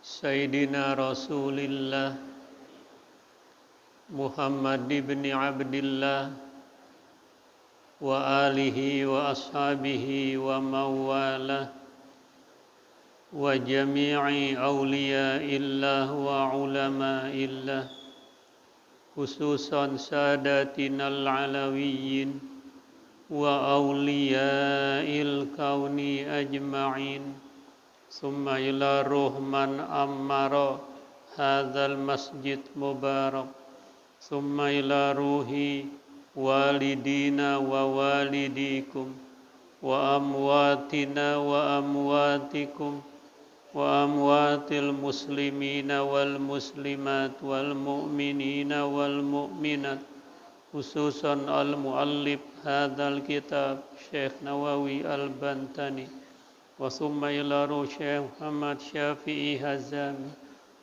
Sayyidina Rasulillah Muhammad ibn Abdillah wa alihi wa ashabihi wa mawalah wa jami'i awliya'illah wa ulama'illah khususan sadatinal alawiyyin wa awliya'il kauni ajma'in summa ila ruhman ammara hadzal masjid mubarak summa ila ruhi walidina wa walidikum wa amwatina wa amwatikum wa amwatil muslimina wal muslimat wal mu'minina wal mu'minat khususan al muallif hadzal kitab Syekh Nawawi al-Bantani wa summa ila ruh Syekh Muhammad Syafi'i Hazami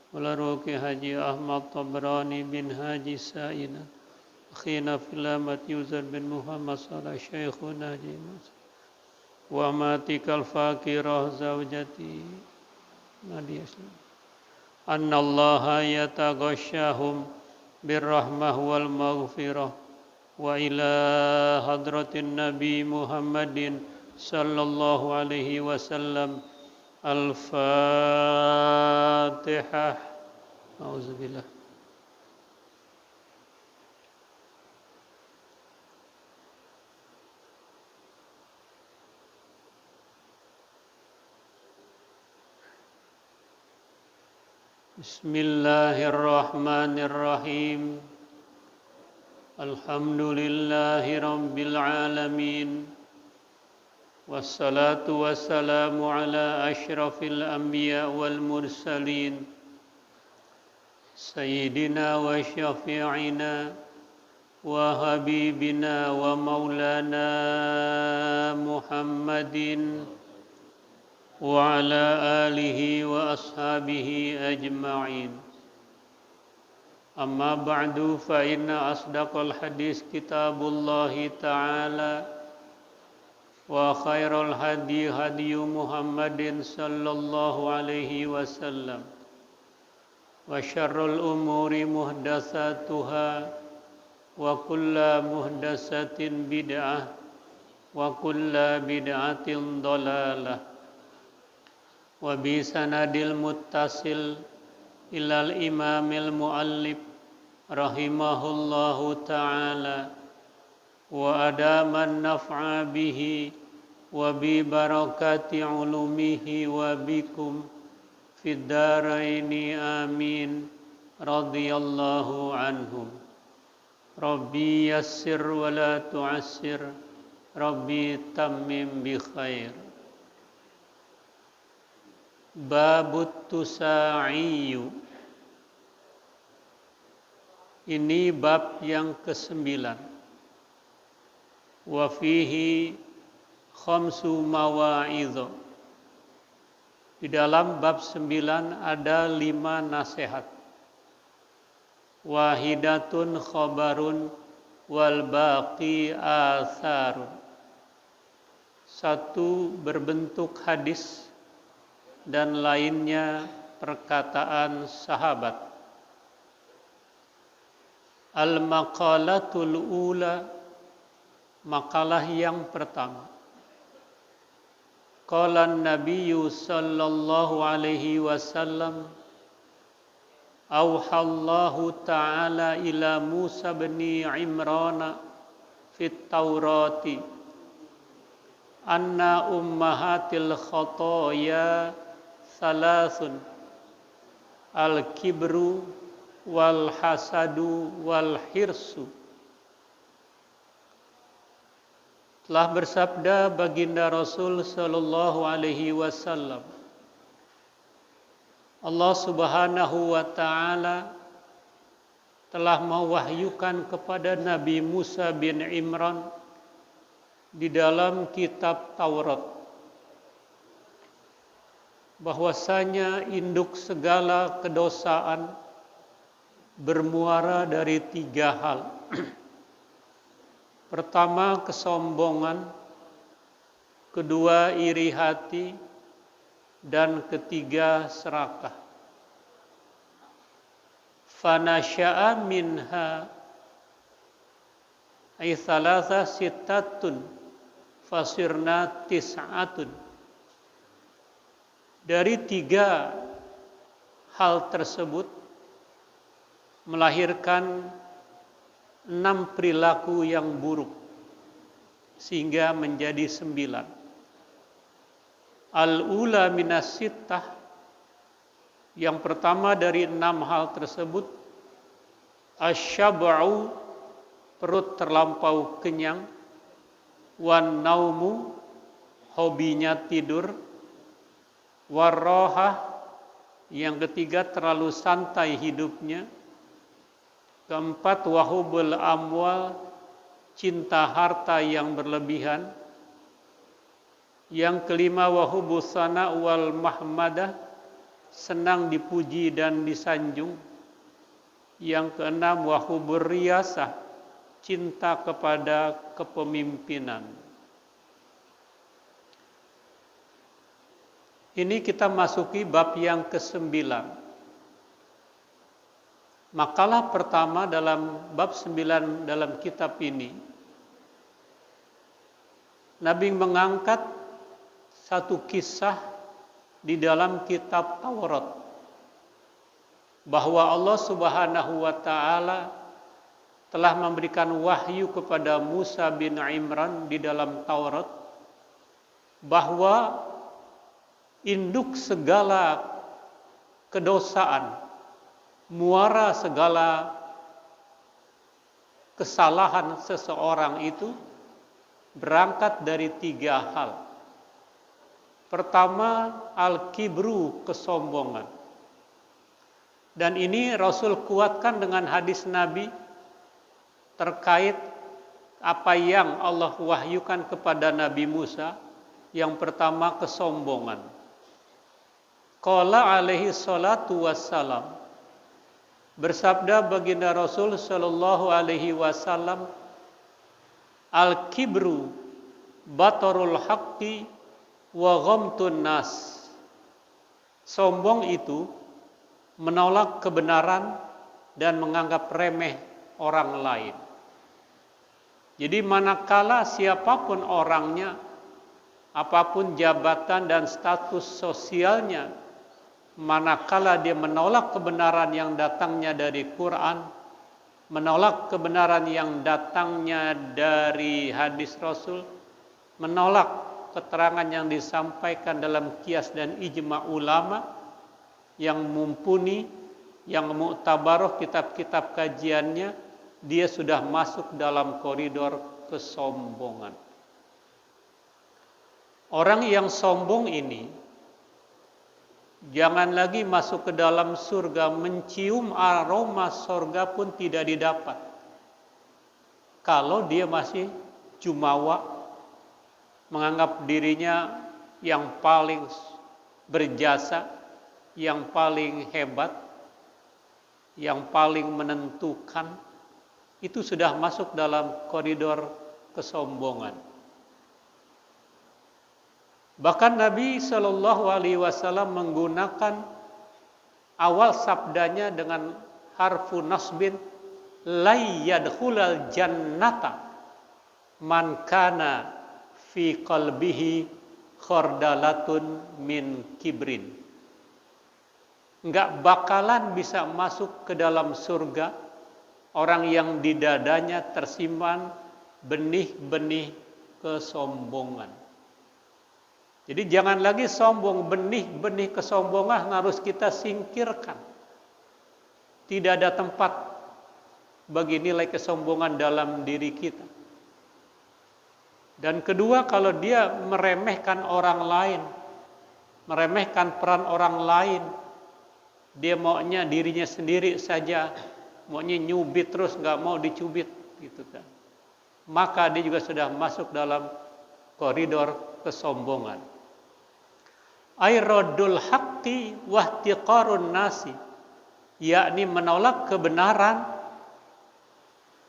wa ila ruh Haji Ahmad Tabrani bin Haji Sa'ina akhina filamat Yuzar bin Muhammad Salah Syekhuna Jimas wa matikal fakirah zawjati Nadia anna Allah yataghashahum birrahmah wal maghfirah wa ila hadratin Nabi Muhammadin sallallahu alaihi wasallam al-Fatihah. Auzubillah. Bismillahirrahmanirrahim. Alhamdulillahi rabbil alamin. Wassalatu wassalamu ala ashrafil anbiya wal mursalin Sayyidina wa syafi'ina wa habibina wa maulana Muhammadin wa ala alihi wa ashabihi ajma'in. Amma ba'du fa inna asdaqal hadis kitabullahi ta'ala wa khairul hadi hadi Muhammadin sallallahu alaihi wasallam wa syarrul umuri muhdatsatuha wa kullu muhdatsatin bid'ah wa kullu bid'atin dhalalah wa bi sanadil muttasil ilal imamil muallif rahimahullahu ta'ala wa adaman naf'a bihi wa bi barakati ulumihi wa bikum fid daraini amin radhiyallahu anhum. Rabbi yassir wa la tu'assir, Rabbi tammim bi khair. Babut tusa'iyyu. Ini bab yang ke-9. Wa fihi khamsu mawa'idh. Di dalam bab 9 ada 5 nasihat. Wahidatun khabarun wal baqi atharun. 1 berbentuk hadis dan lainnya perkataan sahabat. Al maqalatul ula, makalah yang pertama. Qala an-nabiyyu sallallahu alaihi wasallam auhallahu ta'ala ila Musa bin Imran fit Taurati anna ummahatil khotaya salasun al-kibru wal hasadu wal hirsu. Telah bersabda baginda Rasul sallallahu alaihi wasallam, Allah Subhanahu wa taala telah mewahyukan kepada Nabi Musa bin Imran di dalam kitab Taurat bahwasanya induk segala kedosaan bermuara dari 3 hal. Pertama, kesombongan, kedua, iri hati, dan ketiga, serakah. fanasya'a minha ay thalatha sittatun fasirna tis'atun. Dari 3 hal tersebut melahirkan 6 perilaku yang buruk sehingga menjadi 9. Al-ula minas sittah, yang pertama dari 6 hal tersebut, asyab'u, perut terlampau kenyang, wan naumu, hobinya tidur, warrohah, yang ketiga terlalu santai hidupnya, keempat wahubul amwal, cinta harta yang berlebihan, yang kelima wahubus sana wal mahmadah, senang dipuji dan disanjung, yang keenam wahubur riyasah, cinta kepada kepemimpinan. Ini kita masuki bab yang ke-9. Makalah pertama dalam bab 9 dalam kitab ini, Nabi mengangkat satu kisah di dalam kitab Taurat, bahwa Allah Subhanahu wa ta'ala telah memberikan wahyu kepada Musa bin Imran di dalam Taurat, bahwa induk segala kedosaan, muara segala kesalahan seseorang itu berangkat dari 3 hal. Pertama, al-kibru, kesombongan. Dan ini Rasul kuatkan dengan hadis Nabi terkait apa yang Allah wahyukan kepada Nabi Musa. Yang pertama, kesombongan. Qala alaihi salatu wassalam, bersabda baginda Rasul sallallahu alaihi wasallam, al-kibru batarul haqqi wa ghamtun nas. Sombong itu menolak kebenaran dan menganggap remeh orang lain. Jadi manakala siapapun orangnya, apapun jabatan dan status sosialnya, manakala dia menolak kebenaran yang datangnya dari Quran, menolak kebenaran yang datangnya dari hadis Rasul, menolak keterangan yang disampaikan dalam qiyas dan ijma ulama yang mumpuni, yang mu'tabaroh kitab-kitab kajiannya, dia sudah masuk dalam koridor kesombongan. Orang yang sombong ini jangan lagi masuk ke dalam surga, mencium aroma surga pun tidak didapat kalau dia masih jumawa, menganggap dirinya yang paling berjasa, yang paling hebat, yang paling menentukan. Itu sudah masuk dalam koridor kesombongan. Bahkan Nabi Shallallahu Alaihi Wasallam menggunakan awal sabdanya dengan harfu nasbin, lai yadkhulal jannata man kana fi qalbihi khordalatun min kibrin. Enggak bakalan bisa masuk ke dalam surga orang yang di dadanya tersimpan benih-benih kesombongan. Jadi jangan lagi sombong, benih-benih kesombongan harus kita singkirkan. Tidak ada tempat bagi nilai kesombongan dalam diri kita. Dan kedua, kalau dia meremehkan orang lain, meremehkan peran orang lain, dia maunya dirinya sendiri saja, maunya nyubit terus, nggak mau dicubit, gitu kan. Maka dia juga sudah masuk dalam koridor kesombongan. Airadul haqqi wahtiqarun nasi, yakni menolak kebenaran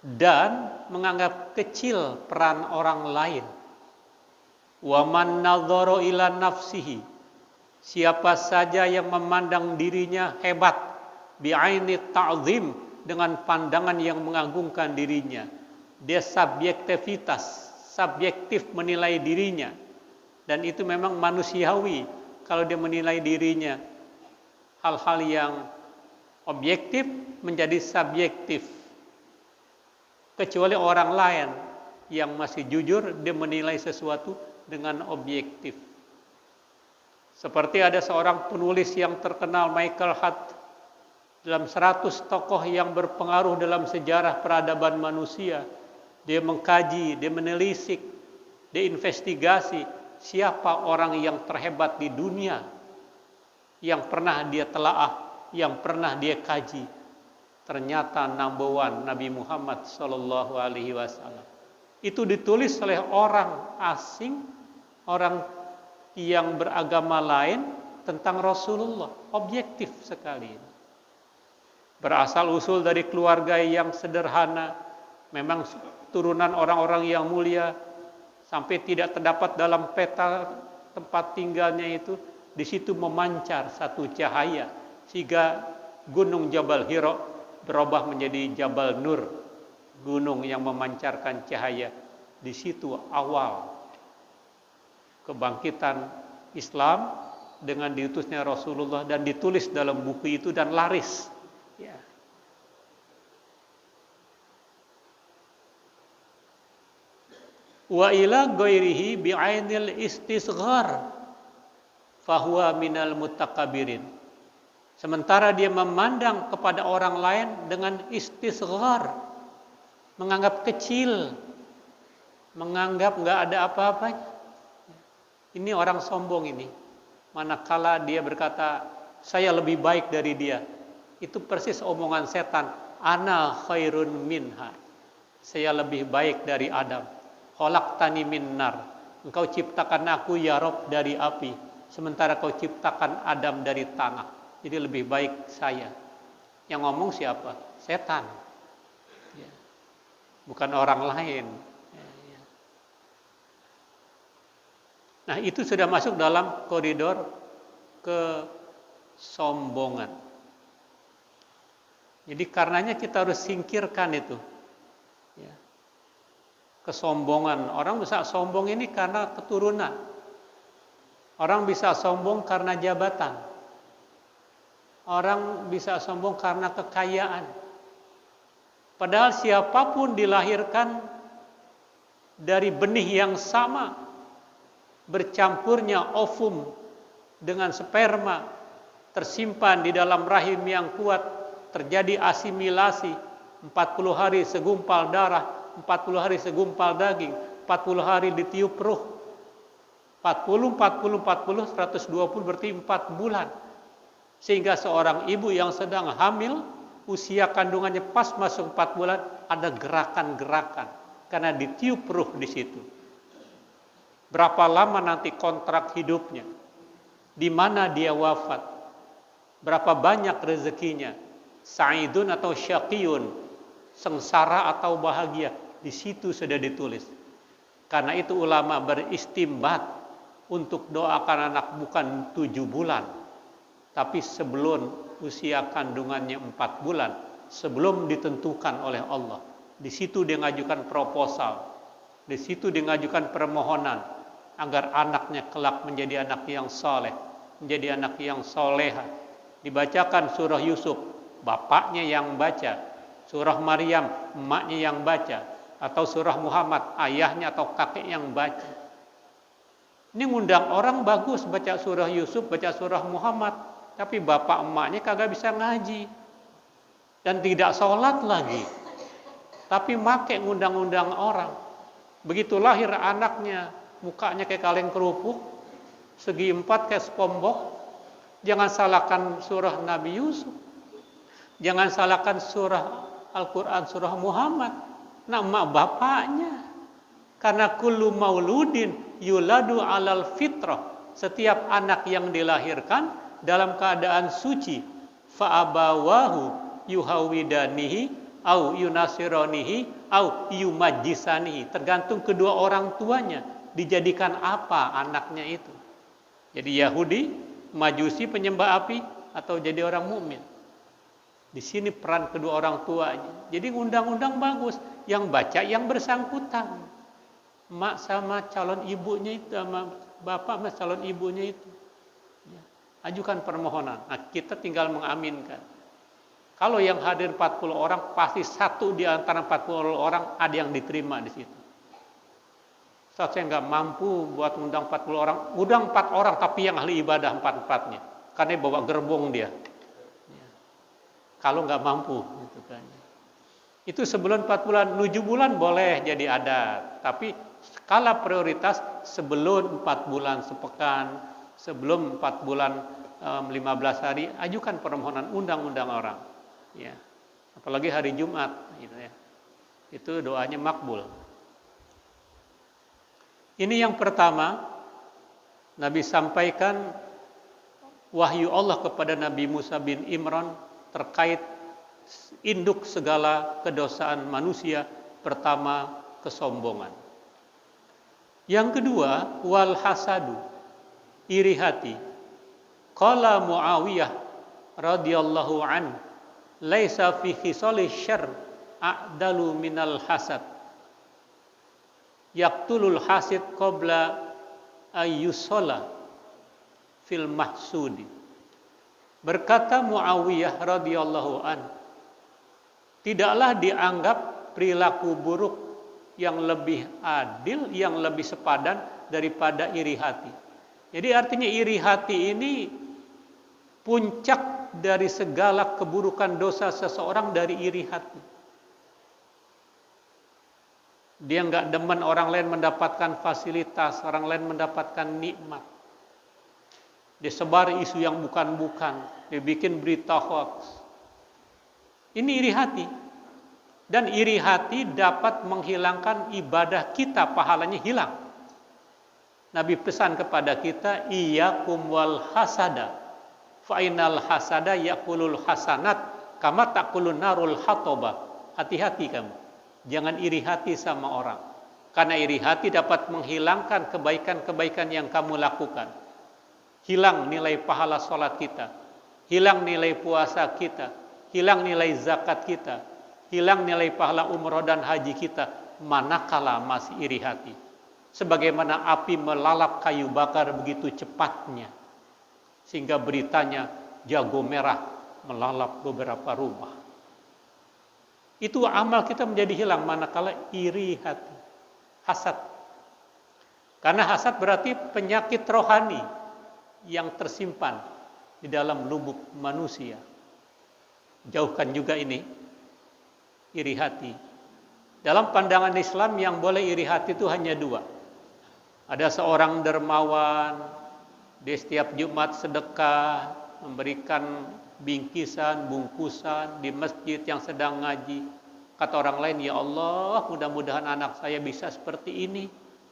dan menganggap kecil peran orang lain. Wa man nadzara ila nafsihi, siapa saja yang memandang dirinya hebat, bi'aini ta'zim, dengan pandangan yang mengagungkan dirinya. Dia subjektif menilai dirinya, dan itu memang manusiawi kalau dia menilai dirinya. Hal-hal yang objektif menjadi subjektif, kecuali orang lain yang masih jujur, dia menilai sesuatu dengan objektif. Seperti ada seorang penulis yang terkenal, Michael Hart, dalam 100 tokoh yang berpengaruh dalam sejarah peradaban manusia. Dia mengkaji, dia menelisik, dia investigasi siapa orang yang terhebat di dunia yang pernah dia telaah, yang pernah dia kaji. Ternyata number one Nabi Muhammad Sallallahu Alaihi Wasallam. Itu ditulis oleh orang asing, orang yang beragama lain tentang Rasulullah. Objektif sekali. Berasal usul dari keluarga yang sederhana, memang turunan orang-orang yang mulia, sampai tidak terdapat dalam peta tempat tinggalnya itu. Di situ memancar satu cahaya sehingga gunung Jabal Hira berubah menjadi Jabal Nur, gunung yang memancarkan cahaya. Di situ awal kebangkitan Islam dengan diutusnya Rasulullah, dan ditulis dalam buku itu dan laris. Ya. Wa ila ghairihi bi'ainil istisghar fahuwa minal mutakabbirin. Sementara dia memandang kepada orang lain dengan istisghar, menganggap kecil, menganggap nggak ada apa-apanya. Ini orang sombong ini. Manakala dia berkata, saya lebih baik dari dia. Itu persis omongan setan. Ana khairun minha. Saya lebih baik dari Adam. Khalaqtani min nar. Engkau ciptakan aku ya Rob dari api. Sementara kau ciptakan Adam dari tanah. Jadi lebih baik saya. Yang ngomong siapa? Setan. Ya. Bukan orang lain. Ya. Nah, itu sudah masuk dalam koridor kesombongan. Jadi karenanya kita harus singkirkan itu. Ya. Kesombongan. Orang bisa sombong ini karena keturunan. Orang bisa sombong karena jabatan. Orang bisa sombong karena kekayaan. Padahal siapapun dilahirkan dari benih yang sama, bercampurnya ovum dengan sperma, tersimpan di dalam rahim yang kuat, terjadi asimilasi, 40 hari segumpal darah, 40 hari segumpal daging, 40 hari ditiup ruh. 40, 120 berarti 4 bulan. Sehingga seorang ibu yang sedang hamil, usia kandungannya pas masuk 4 bulan, ada gerakan-gerakan. Karena ditiup ruh di situ. Berapa lama nanti kontrak hidupnya? Di mana dia wafat? Berapa banyak rezekinya? Sa'idun atau syaqiyun? Sengsara atau bahagia? Di situ sudah ditulis. Karena itu ulama beristimbat untuk doakan anak bukan 7 bulan, tapi sebelum usia kandungannya 4 bulan, sebelum ditentukan oleh Allah. Di situ dia mengajukan proposal, di situ dia mengajukan permohonan agar anaknya kelak menjadi anak yang soleh, menjadi anak yang soleha. Dibacakan surah Yusuf, bapaknya yang baca, surah Maryam, emaknya yang baca, atau surah Muhammad, ayahnya atau kakek yang baca. Ini ngundang orang bagus baca surah Yusuf, baca surah Muhammad, tapi bapak emaknya kagak bisa ngaji dan tidak sholat lagi, tapi make ngundang-undang orang. Begitu lahir anaknya, mukanya kayak kaleng kerupuk, segi 4 kayak sepombok. Jangan salahkan surah Nabi Yusuf, jangan salahkan surah Al-Quran, surah Muhammad, nama bapaknya. Karena kullu mauludin yuladu alal fitrah. Setiap anak yang dilahirkan dalam keadaan suci. Fa'abawahu yuhawidanihi au yunasironihi au yumajisanihi. Tergantung kedua orang tuanya. Dijadikan apa anaknya itu. Jadi Yahudi, Majusi, penyembah api, atau jadi orang mukmin. Di sini peran kedua orang tuanya. Jadi undang-undang bagus, yang baca yang bersangkutan. Mak sama calon ibunya itu, sama bapak sama calon ibunya itu. Ya, ajukan permohonan. Nah, kita tinggal mengaminkan. Kalau yang hadir 40 orang, pasti satu di antara 40 orang ada yang diterima di situ. Saat saya nggak mampu buat undang 40 orang, undang 4 orang tapi yang ahli ibadah 4-4-nya. Karena bawa gerbong dia. Ya. Kalau nggak mampu, gitu kan. Itu sebelum 4 bulan, 7 bulan boleh jadi adat. Tapi skala prioritas sebelum 4 bulan sepekan, sebelum 4 bulan 15 hari, ajukan permohonan undang-undang orang. Ya. Apalagi hari Jumat, gitu ya. Itu doanya makbul. Ini yang pertama, Nabi sampaikan wahyu Allah kepada Nabi Musa bin Imran terkait induk segala kedosaan manusia. Pertama, kesombongan. Yang kedua, wal hasadu, iri hati. Qala Muawiyah radhiyallahu an, laisa fi khisali syarr a'dalu minal hasad. Yaqtulul hasid qabla ayyusala fil mahsudi. Berkata Muawiyah radhiyallahu an, tidaklah dianggap perilaku buruk yang lebih adil, yang lebih sepadan daripada iri hati. Jadi artinya iri hati ini puncak dari segala keburukan dosa seseorang dari iri hati. Dia nggak demen orang lain mendapatkan fasilitas, orang lain mendapatkan nikmat. Dia sebar isu yang bukan-bukan, dia bikin berita hoax. Ini iri hati. Dan iri hati dapat menghilangkan ibadah kita, pahalanya hilang. Nabi pesan kepada kita, iyyakum wal hasada, fa innal hasada yakulul hasanat kama takulun narul hatoba. Hati-hati kamu, jangan iri hati sama orang. Karena iri hati dapat menghilangkan kebaikan-kebaikan yang kamu lakukan. Hilang nilai pahala sholat kita, hilang nilai puasa kita, hilang nilai zakat kita, hilang nilai pahala umroh dan haji kita, manakala masih iri hati. Sebagaimana api melalap kayu bakar begitu cepatnya, sehingga beritanya jago merah melalap beberapa rumah. Itu amal kita menjadi hilang manakala iri hati, hasad. Karena hasad berarti penyakit rohani yang tersimpan di dalam lubuk manusia. Jauhkan juga ini iri hati. Dalam pandangan Islam yang boleh iri hati itu hanya dua. Ada seorang dermawan, dia setiap Jumat sedekah, memberikan bingkisan, bungkusan di masjid yang sedang ngaji. Kata orang lain, ya Allah, mudah-mudahan anak saya bisa seperti ini,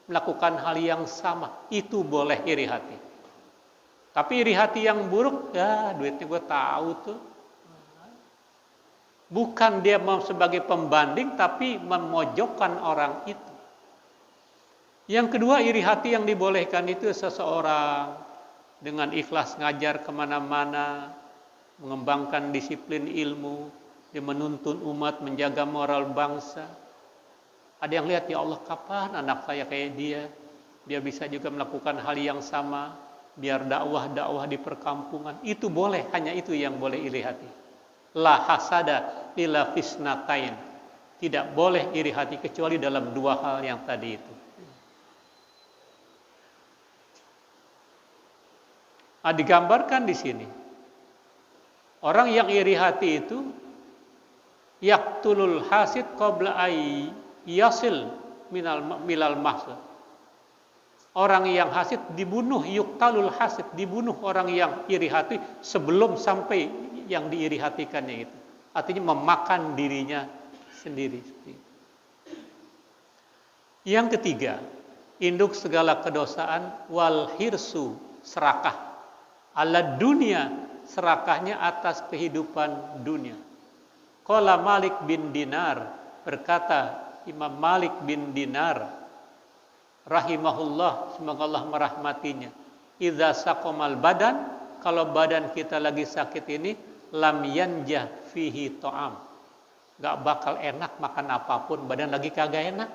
melakukan hal yang sama. Itu boleh iri hati. Tapi iri hati yang buruk, ya duitnya gue tahu tuh. Bukan dia sebagai pembanding, tapi memojokkan orang itu. Yang kedua, iri hati yang dibolehkan itu seseorang dengan ikhlas ngajar kemana-mana, mengembangkan disiplin ilmu, dia menuntun umat, menjaga moral bangsa. Ada yang lihat, ya Allah, kapan anak saya kayak dia? Dia bisa juga melakukan hal yang sama, biar dakwah-dakwah di perkampungan. Itu boleh, hanya itu yang boleh iri hati. La hasada illa fisnatain. Tidak boleh iri hati kecuali dalam dua hal yang tadi itu. Digambarkan di sini. Orang yang iri hati itu yaqtulul hasid qabla ay yasil milal mahsud. Orang yang hasid dibunuh, yuqtalul hasid, dibunuh orang yang iri hati sebelum sampai yang diiri hatikannya itu. Artinya memakan dirinya sendiri. Yang ketiga, induk segala kedosaan wal hirsu, serakah. Ala dunia, serakahnya atas kehidupan dunia. Qala Malik bin Dinar, berkata Imam Malik bin Dinar rahimahullah, semoga Allah merahmatinya, idza saqamal badan, kalau badan kita lagi sakit ini, lam yanjah fihi ta'am. Gak bakal enak makan apapun, badan lagi kagak enak.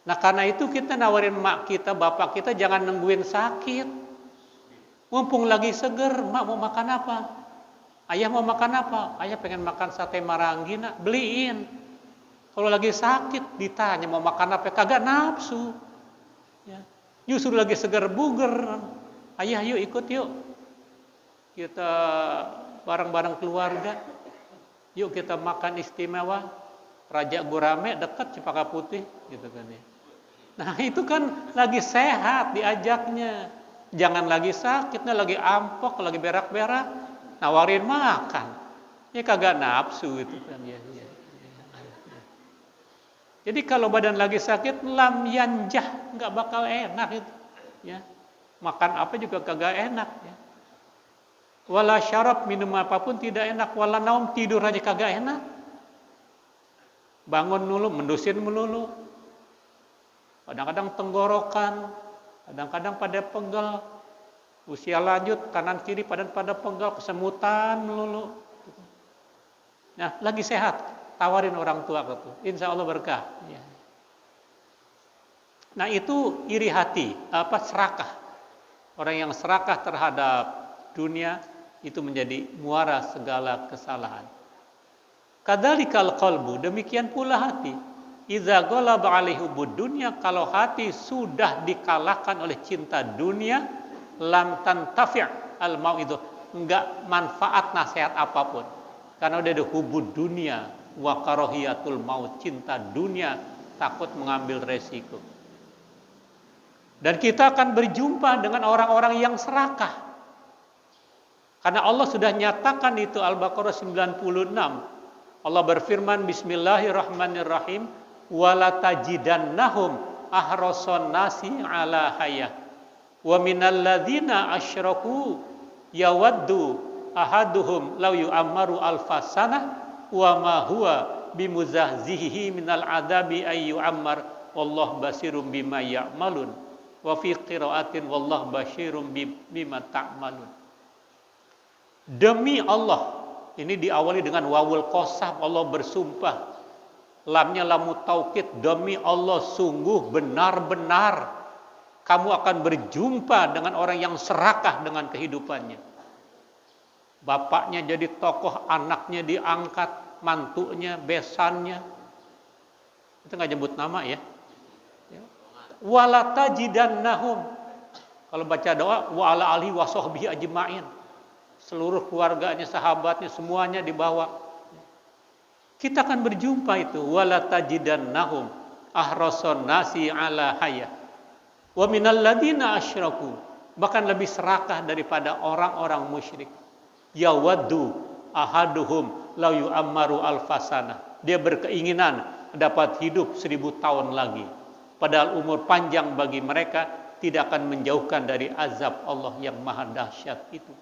Nah karena itu kita nawarin mak kita, bapak kita jangan nungguin sakit. Mumpung lagi seger, mak mau makan apa? Ayah mau makan apa? Ayah pengen makan sate maranggi, nak beliin. Kalau lagi sakit ditanya mau makan apa, kagak nafsu. Ya. Justru lagi seger buger. Ayah yuk ikut yuk. Kita bareng-bareng keluarga. Yuk kita makan istimewa. Raja Gurame dekat Cempaka Putih gitu kan ya. Nah itu kan lagi sehat diajaknya. Jangan lagi sakitnya, lagi ampok, lagi berak-berak, nawarin makan. Ya kagak nafsu itu kan ya. Jadi kalau badan lagi sakit, lam yanjah, nggak bakal enak itu. Ya. Makan apa juga kagak enak ya. Wala syarab, minum apapun tidak enak. Wala naum, tidur aja kagak enak. Bangun dulu, mendusin melulu. Kadang-kadang tenggorokan, kadang-kadang pada pegel. Usia lanjut, kanan kiri pada pegel, kesemutan melulu. Nah, lagi sehat, tawarin orang tua gitu. Insya Allah berkah. Ya. Nah itu iri hati, serakah. Orang yang serakah terhadap dunia itu menjadi muara segala kesalahan. Kadzalikal qalbu, demikian pula hati. Idza ghalaba alaihi hubbud dunya, kalau hati sudah dikalahkan oleh cinta dunia, lam tantafi' al mau'idh, enggak manfaat nasihat apapun. Karena udah ada hubbud dunia wa karahiyatul maut, cinta dunia, takut mengambil resiko. Dan kita akan berjumpa dengan orang-orang yang serakah. Karena Allah sudah nyatakan itu, Al-Baqarah 96. Allah berfirman, Bismillahirrahmanirrahim, walatajidannahum ahrasan nasi ala hayah wa minal ladzina asyraku yawaddu ahaduhum law yu'ammaru alfasanah wa ma huwa bimuzahzihi minal adabi ay yu'ammar wallahu basirum bima ya'malun wa fi qiraatin wallahu basirum bima ta'malun. Demi Allah, ini diawali dengan wawul qasam, Allah bersumpah. Lamnya lamu taukid, demi Allah sungguh benar-benar kamu akan berjumpa dengan orang yang serakah dengan kehidupannya. Bapaknya jadi tokoh, anaknya diangkat, mantunya, besannya. Itu nggak nyebut nama ya. Walatajidannahum. Kalau baca doa, wa ala alihi wa sahbihi ajma'in. Seluruh keluarganya, sahabatnya, semuanya dibawa. Kita akan berjumpa itu. Walatajidannahum ahrasan nasi ala hayah wa minal ladzina asyraku, bahkan lebih serakah daripada orang-orang musyrik. Yawaddu ahaduhum law yu'ammaru alfasana, dia berkeinginan dapat hidup 1000 tahun lagi, padahal umur panjang bagi mereka tidak akan menjauhkan dari azab Allah yang maha dahsyat itu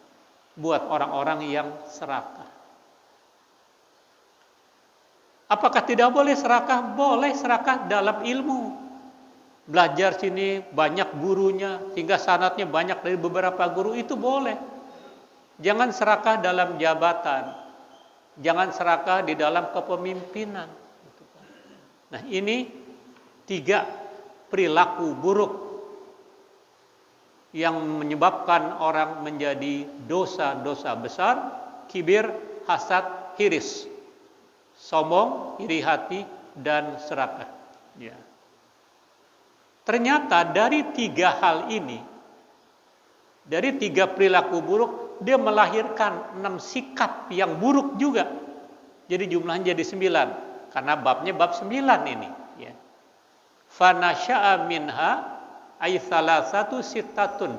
buat orang-orang yang serakah. Apakah tidak boleh serakah? Boleh serakah dalam ilmu. Belajar sini banyak gurunya, hingga sanatnya banyak dari beberapa guru, itu boleh. Jangan serakah dalam jabatan. Jangan serakah di dalam kepemimpinan. Nah ini 3 perilaku buruk yang menyebabkan orang menjadi dosa-dosa besar. Kibir, hasad, hiris. Sombong, iri hati, dan serakah. Ya. Ternyata dari 3 hal ini, dari 3 perilaku buruk, dia melahirkan 6 sikap yang buruk juga. Jadi jumlahnya jadi 9. Karena babnya bab 9 ini. Ya. Fanasya'a minha ay salasatu sittatun.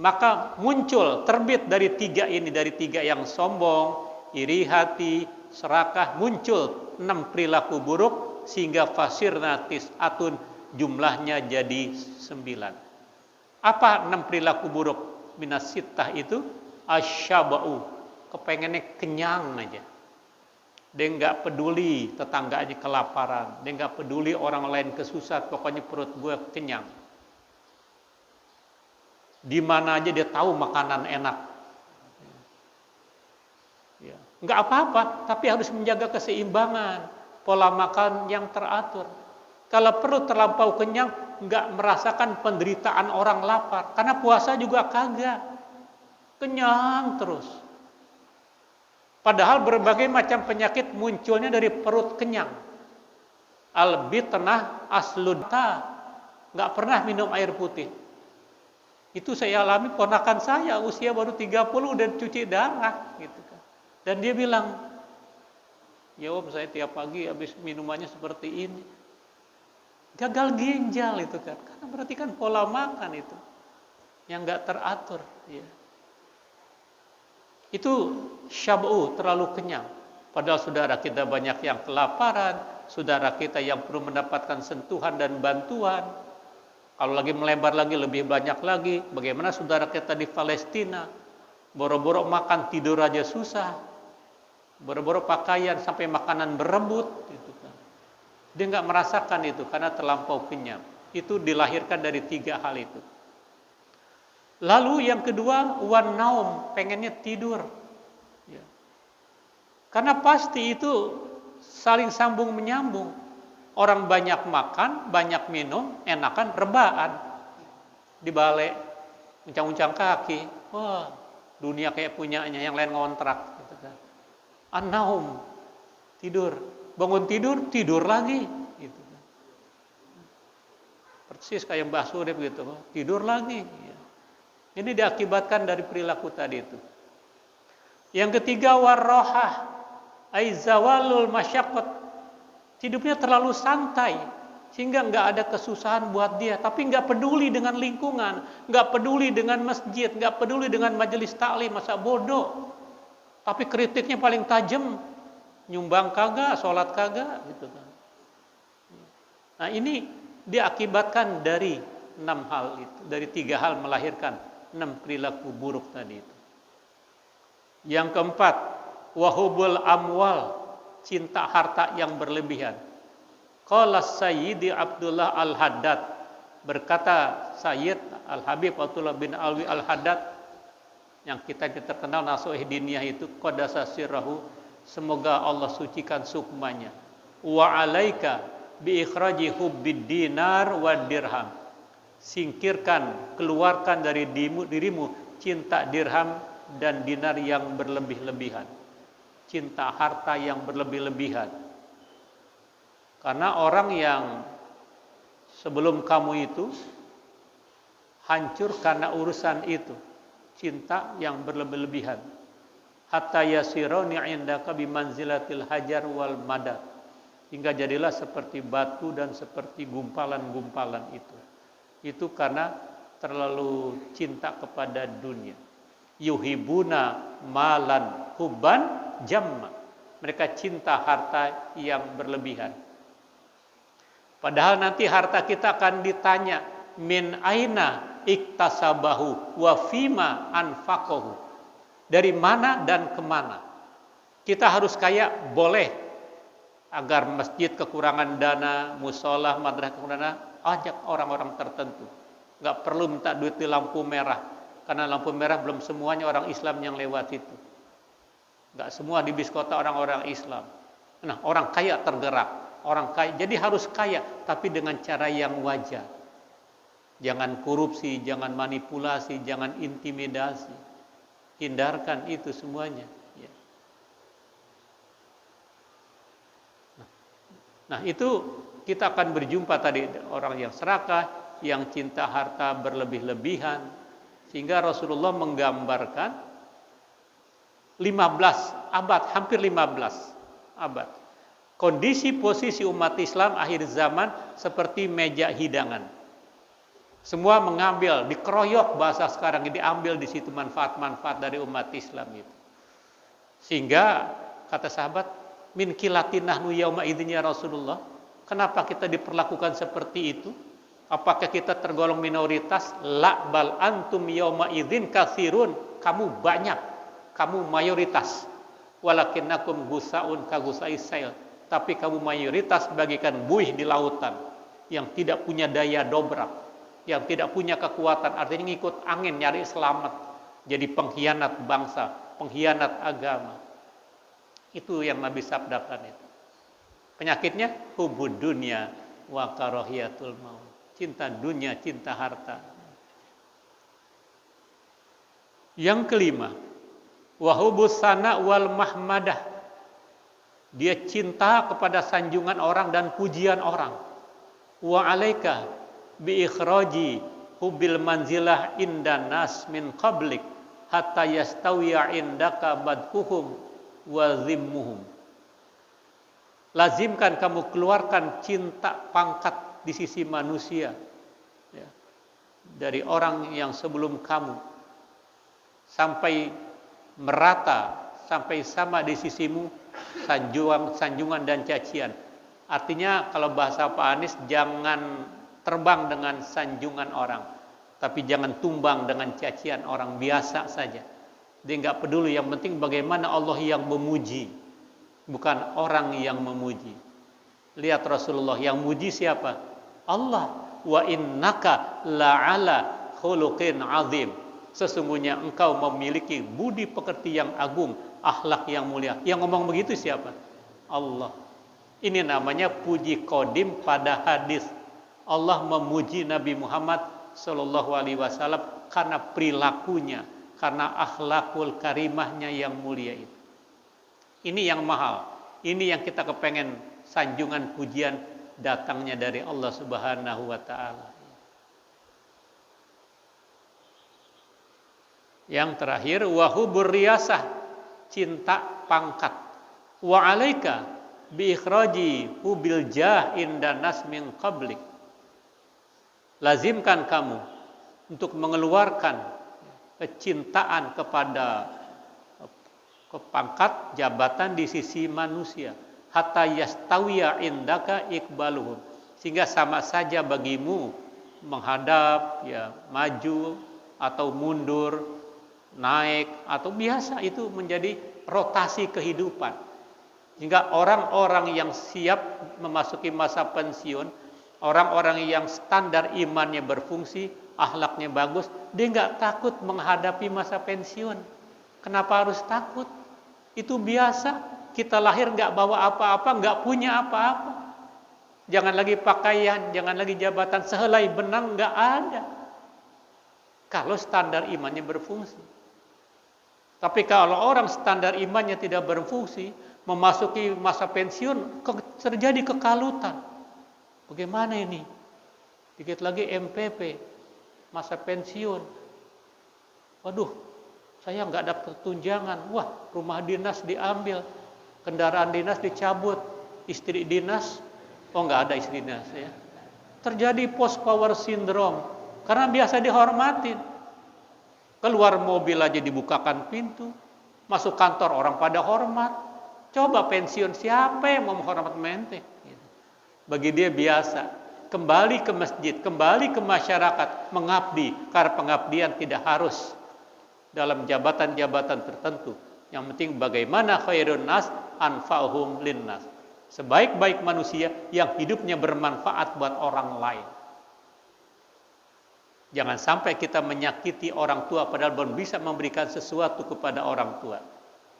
Maka muncul, terbit dari 3 ini, dari 3 yang sombong, iri hati, serakah, muncul 6 perilaku buruk sehingga fasirna tis'atun, jumlahnya jadi 9. Apa 6 perilaku buruk minas sittah itu? Asyaba'u, kepengennya kenyang aja. Dia nggak peduli tetangganya kelaparan, dia nggak peduli orang lain kesusahan, pokoknya perut gue kenyang. Di mana aja dia tahu makanan enak. Ya. Nggak apa-apa, tapi harus menjaga keseimbangan, pola makan yang teratur. Kalau perlu terlampau kenyang, nggak merasakan penderitaan orang lapar. Karena puasa juga kagak, kenyang terus. Padahal berbagai macam penyakit munculnya dari perut kenyang. Al-bitnah asludta, nggak pernah minum air putih. Itu saya alami, ponakan saya usia baru 30 udah cuci darah gitu kan. Dan dia bilang, ya om saya tiap pagi habis minumannya seperti ini. Gagal ginjal itu kan, karena berarti kan pola makan itu yang nggak teratur. Ya. Itu syab'u, terlalu kenyang. Padahal saudara kita banyak yang kelaparan, saudara kita yang perlu mendapatkan sentuhan dan bantuan. Kalau lagi melebar lagi, lebih banyak lagi. Bagaimana saudara kita di Palestina, boro-boro makan tidur aja susah, boro-boro pakaian sampai makanan berebut. Gitu kan. Dia nggak merasakan itu karena terlampau kenyang. Itu dilahirkan dari 3 hal itu. Lalu yang kedua, wan naum, pengennya tidur. Ya. Karena pasti itu saling sambung menyambung. Orang banyak makan, banyak minum, enakan rebaan. Di balik, uncang-uncang kaki. Wah, dunia kayak punyanya, yang lain ngontrak. Gitu kan. An-naum, tidur. Bangun tidur, tidur lagi. Gitu kan. Persis kayak Mbah Surip gitu, tidur lagi. Ya. Ini diakibatkan dari perilaku tadi itu. Yang ketiga, warrohah, aizawalul masyaqqat. Hidupnya terlalu santai sehingga nggak ada kesusahan buat dia, tapi nggak peduli dengan lingkungan, nggak peduli dengan masjid, nggak peduli dengan majelis taklim, masa bodoh. Tapi kritiknya paling tajam, nyumbang kagak, sholat kagak, gitu kan. Nah ini diakibatkan dari 6 hal itu, dari 3 hal melahirkan 6 perilaku buruk tadi itu. Yang keempat, wahubul amwal, cinta harta yang berlebihan. Qala Sayyidi Abdullah Al-Haddad, berkata Sayyid Al-Habib Abdullah bin Alwi Al-Haddad, yang kita terkenal Nasuh Diniyah itu, qadasa sirrahu, semoga Allah sucikan sukmanya. Wa alaika bi ikhraji hubbid dinar wa dirham, singkirkan, keluarkan dari dirimu cinta dirham dan dinar yang berlebih-lebihan, cinta harta yang berlebih-lebihan. Karena orang yang sebelum kamu itu hancur karena urusan itu, cinta yang berlebih-lebihan. Hatta yasironi indaka bimanzilatil hajar wal madad, hingga jadilah seperti batu dan seperti gumpalan-gumpalan itu. Itu karena terlalu cinta kepada dunia. Yuhibuna malan hubban jamma, mereka cinta harta yang berlebihan. Padahal nanti harta kita akan ditanya, min aina iktasabahu wa fima anfaqahu, dari mana dan kemana. Kita harus kaya, boleh, agar masjid kekurangan dana, musola, madrasah kekurangan dana, ajak orang-orang tertentu. Nggak perlu minta duit di lampu merah, karena lampu merah belum semuanya orang Islam yang lewat itu. Nggak semua di bis kota orang-orang Islam. Nah, orang kaya tergerak, orang kaya, jadi harus kaya, tapi dengan cara yang wajar. Jangan korupsi, jangan manipulasi, jangan intimidasi. Hindarkan itu semuanya. Ya. Nah, itu kita akan berjumpa tadi orang yang serakah, yang cinta harta berlebih-lebihan, sehingga Rasulullah menggambarkan 15 abad, hampir 15 abad. Kondisi posisi umat Islam akhir zaman seperti meja hidangan. Semua mengambil, dikeroyok bahasa sekarang, diambil di situ manfaat-manfaat dari umat Islam itu. Sehingga kata sahabat, min kilatin nahnu yauma idzin ya Rasulullah, kenapa kita diperlakukan seperti itu? Apakah kita tergolong minoritas? La bal antum yauma idzin katsirun, kamu banyak, kamu mayoritas. Walakinnakum gusaun ka gusais sail, tapi kamu mayoritas bagikan buih di lautan yang tidak punya daya dobrak, yang tidak punya kekuatan, artinya ngikut angin nyari selamat, jadi pengkhianat bangsa, pengkhianat agama. Itu yang Nabi sabdakan itu. Penyakitnya hubud dunya wa karahiyatul maut. Cinta dunia, cinta harta. Yang kelima, wa hubus sana wal mahmadah. Dia cinta kepada sanjungan orang dan pujian orang. Wa alaika bi ikhraji hubil manzilah indan nas min qablik hatta yastawiya indaka badhuhum wa zimmuhum. Lazimkan kamu keluarkan cinta pangkat di sisi manusia, ya, dari orang yang sebelum kamu sampai merata, sampai sama di sisimu sanjungan dan cacian. Artinya kalau bahasa Pak Anies, jangan terbang dengan sanjungan orang, tapi jangan tumbang dengan cacian orang, biasa saja. Dia nggak peduli, yang penting bagaimana Allah yang memuji, bukan orang yang memuji. Lihat Rasulullah yang muji siapa? Allah. Wa innaka la'ala khuluqin azim. Sesungguhnya engkau memiliki budi pekerti yang agung, akhlak yang mulia. Yang ngomong begitu siapa? Allah. Ini namanya puji qadim pada hadis. Allah memuji Nabi Muhammad sallallahu alaihi wasallam karena perilakunya, karena akhlakul karimahnya yang mulia itu. Ini yang mahal. Ini yang kita kepengen, sanjungan pujian datangnya dari Allah Subhanahu wa taala. Yang terakhir, wa hubur riyasah, cinta pangkat. Wa alaika bi ikhraji hubil jah indan nas min qablik. Lazimkan kamu untuk mengeluarkan kecintaan kepada pangkat jabatan di sisi manusia, hatta yastawiya indaka iqbaluhum, sehingga sama saja bagimu menghadap, ya, maju atau mundur, naik atau biasa, itu menjadi rotasi kehidupan. Sehingga orang-orang yang siap memasuki masa pensiun, orang-orang yang standar imannya berfungsi, akhlaknya bagus, dia nggak takut menghadapi masa pensiun. Kenapa harus takut? Itu biasa. Kita lahir nggak bawa apa-apa, nggak punya apa-apa. Jangan lagi pakaian, jangan lagi jabatan, sehelai benang nggak ada. Kalau standar imannya berfungsi. Tapi kalau orang standar imannya tidak berfungsi, memasuki masa pensiun, terjadi kekalutan. Bagaimana ini? Dikit lagi MPP, masa pensiun. Waduh, saya nggak dapat tunjangan. Wah, rumah dinas diambil, kendaraan dinas dicabut, istri dinas, oh nggak ada istri dinas ya. Terjadi post power syndrome karena biasa dihormatin. Keluar mobil aja dibukakan pintu, masuk kantor orang pada hormat. Coba pensiun, siapa yang mau menghormat mente? Bagi dia biasa. Kembali ke masjid, kembali ke masyarakat, mengabdi. Karena pengabdian tidak harus dalam jabatan-jabatan tertentu. Yang penting bagaimana khairun nas anfa'uhum linnas. Sebaik-baik manusia yang hidupnya bermanfaat buat orang lain. Jangan sampai kita menyakiti orang tua padahal belum bisa memberikan sesuatu kepada orang tua.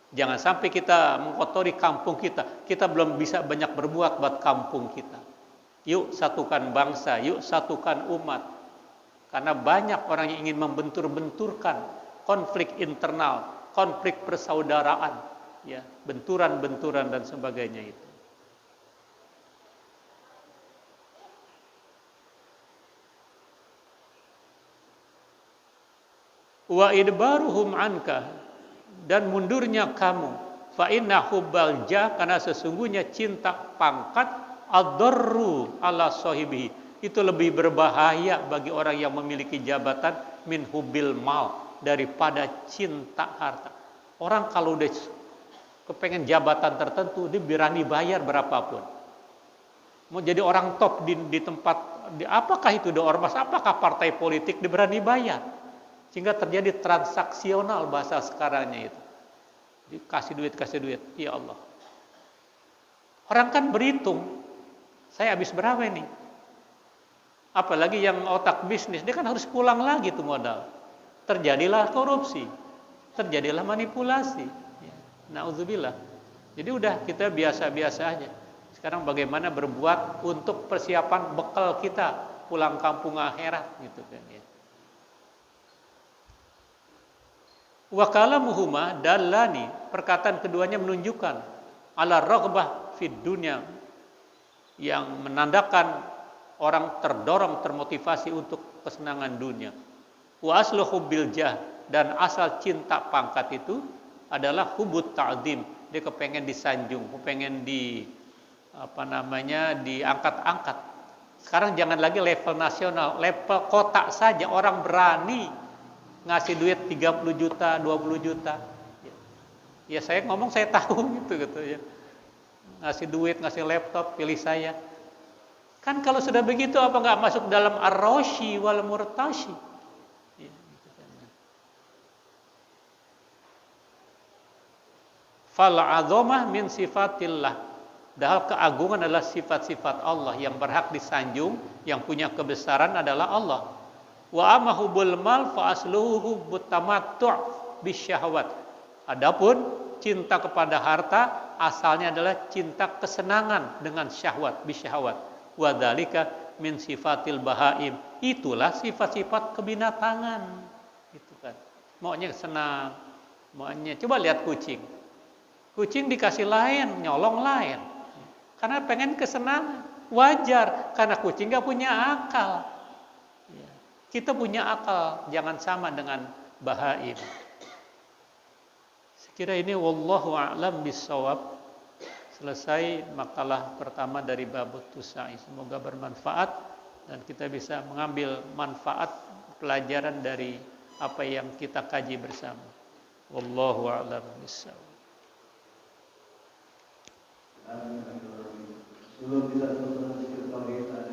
Jangan sampai kita mengotori kampung kita. Kita belum bisa banyak berbuat buat kampung kita. Yuk satukan bangsa, yuk satukan umat. Karena banyak orang yang ingin membentur-benturkan konflik internal, konflik persaudaraan, ya, benturan-benturan dan sebagainya itu. Wa idbaruhum anka, dan mundurnya kamu, fa inna hubbal jah, karena sesungguhnya cinta pangkat ad-darru ala sahibihi, itu lebih berbahaya bagi orang yang memiliki jabatan min hubbil mal, daripada cinta harta. Orang kalau udah kepengen jabatan tertentu, dia berani bayar berapapun. Mau jadi orang top di tempat, apakah itu di ormas, apakah partai politik, dia berani bayar. Sehingga terjadi transaksional bahasa sekarangnya itu. Kasih duit, ya Allah. Orang kan berhitung, saya habis berapa ini? Apalagi yang otak bisnis, dia kan harus pulang lagi tuh modal. Terjadilah korupsi, terjadilah manipulasi. Nauzubillah. Jadi udah kita biasa-biasa aja. Sekarang bagaimana berbuat untuk persiapan bekal kita pulang kampung akhirat gitu kan ya. Wa kalamuhuma dallani, perkataan keduanya menunjukkan ala raghbah fid dunya, yang menandakan orang terdorong termotivasi untuk kesenangan dunia. Wa aslu hubbil jah, dan asal cinta pangkat itu adalah hubut ta'zim, dia kepengen disanjung, kepengen diangkat-angkat. Sekarang jangan lagi level nasional, level kota saja orang berani ngasih duit 30 juta, 20 juta. Ya saya ngomong saya tahu gitu ya. Ngasih duit, ngasih laptop, pilih saya. Kan kalau sudah begitu apa nggak masuk dalam ar-rashi wal murtashi? Ya, gitu kan. Fal azamah min sifatillah. Padahal keagungan adalah sifat-sifat Allah, yang berhak disanjung, yang punya kebesaran adalah Allah. Wa amma hubul mal fa asluhu hubbut tamattu' bisyahwat. Adapun cinta kepada harta asalnya adalah cinta kesenangan dengan syahwat, bisyahwat. Wa dzalika min sifatil bahaim. Itulah sifat-sifat kebinatangan. Gitu kan. Maunya senang, maunya coba lihat kucing. Kucing dikasih lain, nyolong lain. Karena pengen kesenangan. Wajar, karena kucing gak punya akal. Kita punya akal, jangan sama dengan bahaim. Sekira ini wallahu a'lam bissawab. Selesai makalah pertama dari Babut Tusa'i. Semoga bermanfaat dan kita bisa mengambil manfaat pelajaran dari apa yang kita kaji bersama. Wallahu a'lam bissawab. Sebelum kita selesai